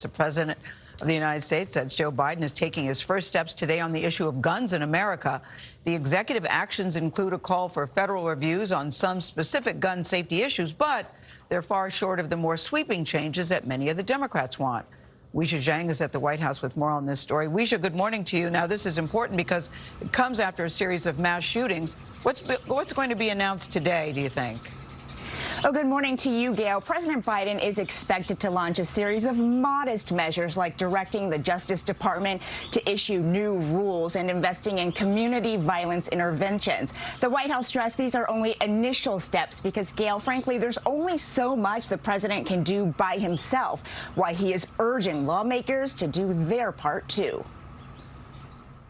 The president of the United States says Joe Biden is taking his first steps today on the issue of guns in America. The executive actions include a call for federal reviews on some specific gun safety issues, but they're far short of the more sweeping changes that many of the Democrats want. Weijia Jiang is at the White House with more on this story. Weijia, good morning to you. Now, this is important because it comes after a series of mass shootings. What's going to be announced today, do you think? Oh, good morning to you, Gayle. President Biden is expected to launch a series of modest measures like directing the Justice Department to issue new rules and investing in community violence interventions. The White House stressed these are only initial steps because, Gayle, frankly, there's only so much the president can do by himself, why he is urging lawmakers to do their part, too.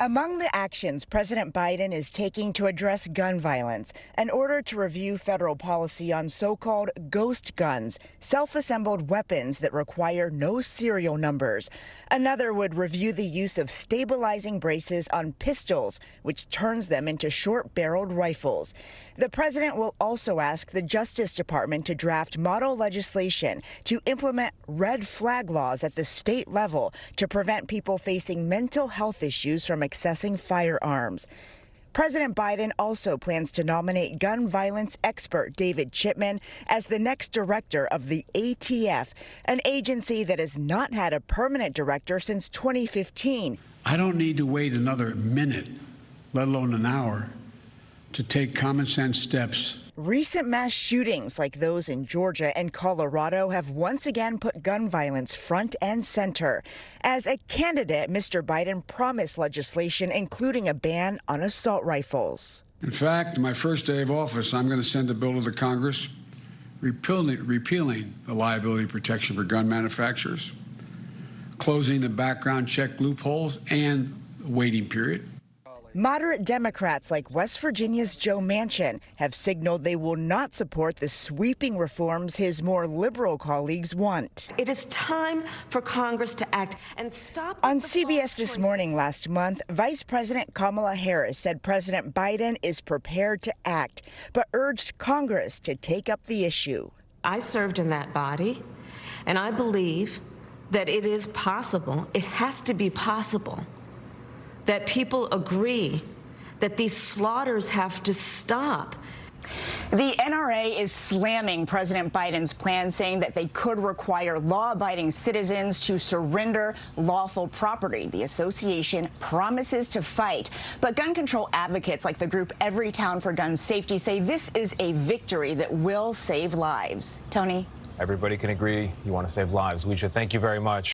Among the actions President Biden is taking to address gun violence, an order to review federal policy on so-called ghost guns, self-assembled weapons that require no serial numbers. Another would review the use of stabilizing braces on pistols, which turns them into short-barreled rifles. The president will also ask the Justice Department to draft model legislation to implement red flag laws at the state level to prevent people facing mental health issues from accessing firearms. President Biden also plans to nominate gun violence expert David Chipman as the next director of the ATF, an agency that has not had a permanent director since 2015. I don't need to wait another minute, let alone an hour, to take common sense steps. Recent mass shootings like those in Georgia and Colorado have once again put gun violence front and center. As a candidate, Mr. Biden promised legislation including a ban on assault rifles. In fact, my first day of office, I'm going to send a bill to the Congress repealing the liability protection for gun manufacturers, closing the background check loopholes and waiting period. Moderate Democrats like West Virginia's Joe Manchin have signaled they will not support the sweeping reforms his more liberal colleagues want. It is time for Congress to act and stop. On CBS This Morning last month, Vice President Kamala Harris said President Biden is prepared to act, but urged Congress to take up the issue. I served in that body, and I believe that it is possible, it has to be possible, that people agree that these slaughters have to stop. The NRA is slamming President Biden's plan, saying that they could require law-abiding citizens to surrender lawful property. The association promises to fight, but gun control advocates like the group Every Town for Gun Safety say this is a victory that will save lives. Tony? Everybody can agree you want to save lives. Weijia, thank you very much.